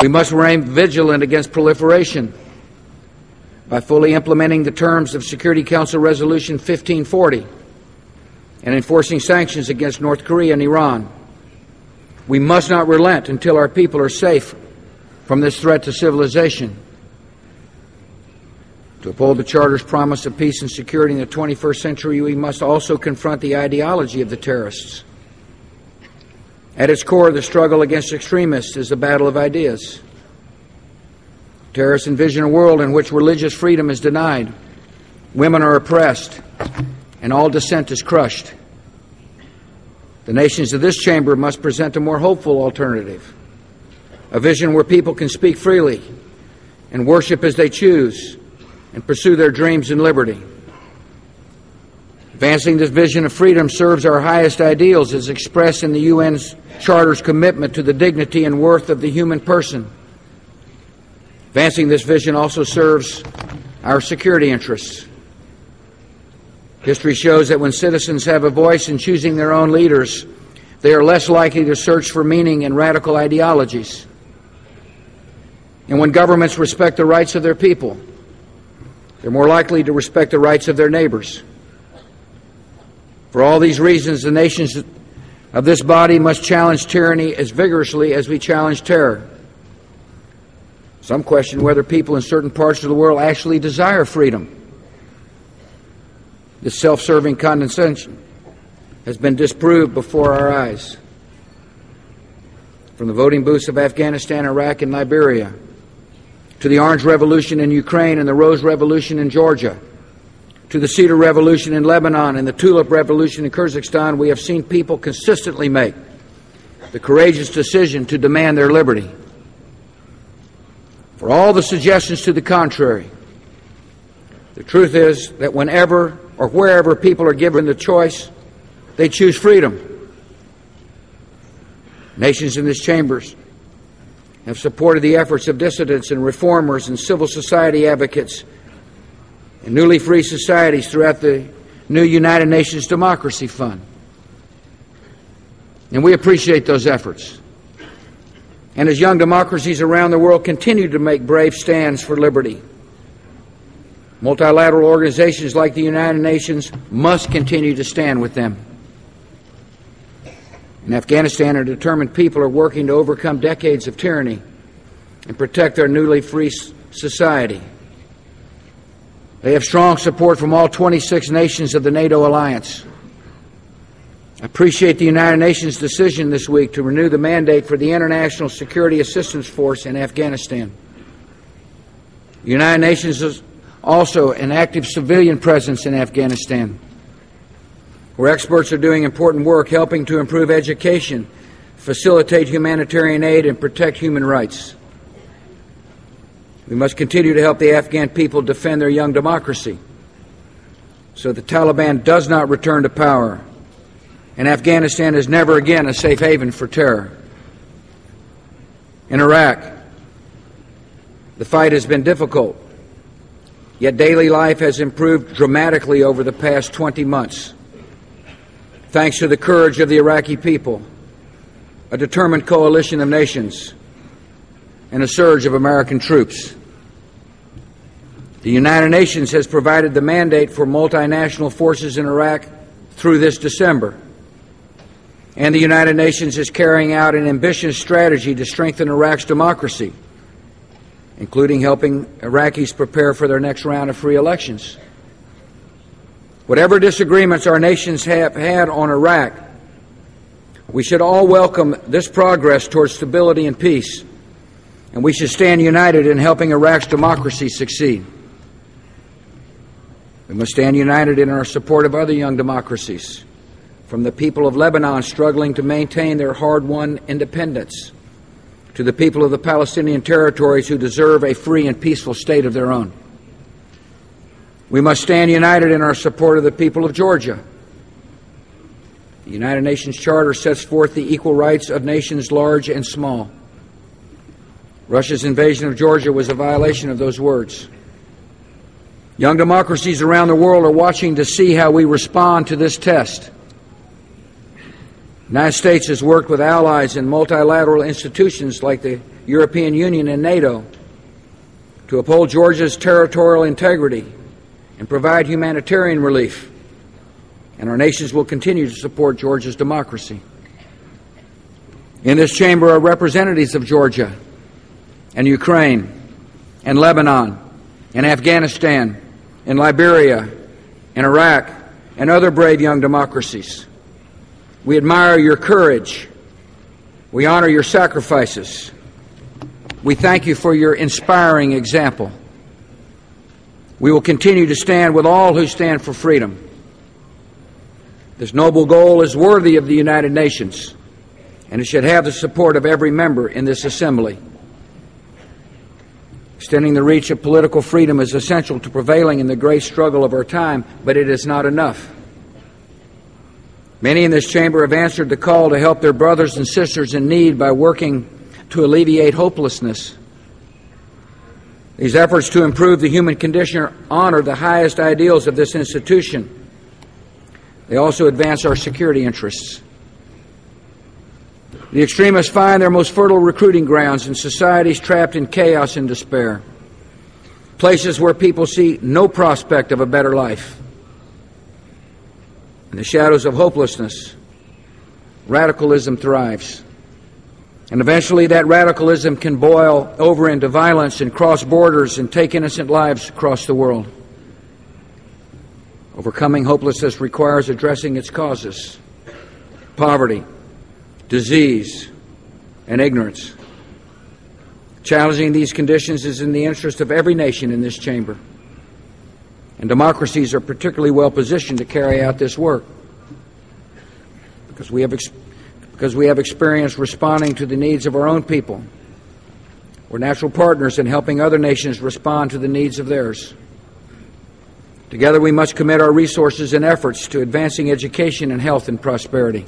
We must remain vigilant against proliferation by fully implementing the terms of Security Council Resolution 1540 and enforcing sanctions against North Korea and Iran. We must not relent until our people are safe from this threat to civilization. To uphold the Charter's promise of peace and security in the 21st century, we must also confront the ideology of the terrorists. At its core, the struggle against extremists is a battle of ideas. Terrorists envision a world in which religious freedom is denied, women are oppressed, and all dissent is crushed. The nations of this chamber must present a more hopeful alternative, a vision where people can speak freely and worship as they choose and pursue their dreams in liberty. Advancing this vision of freedom serves our highest ideals as expressed in the UN's Charter's commitment to the dignity and worth of the human person. Advancing this vision also serves our security interests. History shows that when citizens have a voice in choosing their own leaders, they are less likely to search for meaning in radical ideologies. And when governments respect the rights of their people, they're more likely to respect the rights of their neighbors. For all these reasons, the nations of this body must challenge tyranny as vigorously as we challenge terror. Some question whether people in certain parts of the world actually desire freedom. This self-serving condescension has been disproved before our eyes. From the voting booths of Afghanistan, Iraq, and Liberia, to the Orange Revolution in Ukraine and the Rose Revolution in Georgia, to the Cedar Revolution in Lebanon and the Tulip Revolution in Kyrgyzstan, we have seen people consistently make the courageous decision to demand their liberty. For all the suggestions to the contrary, the truth is that whenever or wherever people are given the choice, they choose freedom. Nations in this chamber have supported the efforts of dissidents and reformers and civil society advocates and newly free societies throughout the new United Nations Democracy Fund. And we appreciate those efforts. And as young democracies around the world continue to make brave stands for liberty, multilateral organizations like the United Nations must continue to stand with them. In Afghanistan, our determined people are working to overcome decades of tyranny and protect their newly free society. They have strong support from all 26 nations of the NATO alliance. I appreciate the United Nations decision this week to renew the mandate for the International Security Assistance Force in Afghanistan. The United Nations is also an active civilian presence in Afghanistan, where experts are doing important work helping to improve education, facilitate humanitarian aid, and protect human rights. We must continue to help the Afghan people defend their young democracy so the Taliban does not return to power and Afghanistan is never again a safe haven for terror. In Iraq, the fight has been difficult, yet daily life has improved dramatically over the past 20 months. Thanks to the courage of the Iraqi people, a determined coalition of nations, and a surge of American troops. The United Nations has provided the mandate for multinational forces in Iraq through this December. And the United Nations is carrying out an ambitious strategy to strengthen Iraq's democracy, including helping Iraqis prepare for their next round of free elections. Whatever disagreements our nations have had on Iraq, we should all welcome this progress towards stability and peace, and we should stand united in helping Iraq's democracy succeed. We must stand united in our support of other young democracies, from the people of Lebanon struggling to maintain their hard-won independence, to the people of the Palestinian territories who deserve a free and peaceful state of their own. We must stand united in our support of the people of Georgia. The United Nations Charter sets forth the equal rights of nations large and small. Russia's invasion of Georgia was a violation of those words. Young democracies around the world are watching to see how we respond to this test. The United States has worked with allies in multilateral institutions like the European Union and NATO, to uphold Georgia's territorial integrity and provide humanitarian relief. And our nations will continue to support Georgia's democracy. In this chamber are representatives of Georgia and Ukraine and Lebanon and Afghanistan and Liberia and Iraq and other brave young democracies. We admire your courage. We honor your sacrifices. We thank you for your inspiring example. We will continue to stand with all who stand for freedom. This noble goal is worthy of the United Nations, and it should have the support of every member in this assembly. Extending the reach of political freedom is essential to prevailing in the great struggle of our time, but it is not enough. Many in this chamber have answered the call to help their brothers and sisters in need by working to alleviate hopelessness. These efforts to improve the human condition honor the highest ideals of this institution. They also advance our security interests. The extremists find their most fertile recruiting grounds in societies trapped in chaos and despair, places where people see no prospect of a better life. In the shadows of hopelessness, radicalism thrives. And eventually that radicalism can boil over into violence and cross borders and take innocent lives across the world. Overcoming hopelessness requires addressing its causes: poverty, disease, and ignorance. Challenging these conditions is in the interest of every nation in this chamber. And democracies are particularly well positioned to carry out this work because we have experience responding to the needs of our own people. We're natural partners in helping other nations respond to the needs of theirs. Together we must commit our resources and efforts to advancing education and health and prosperity.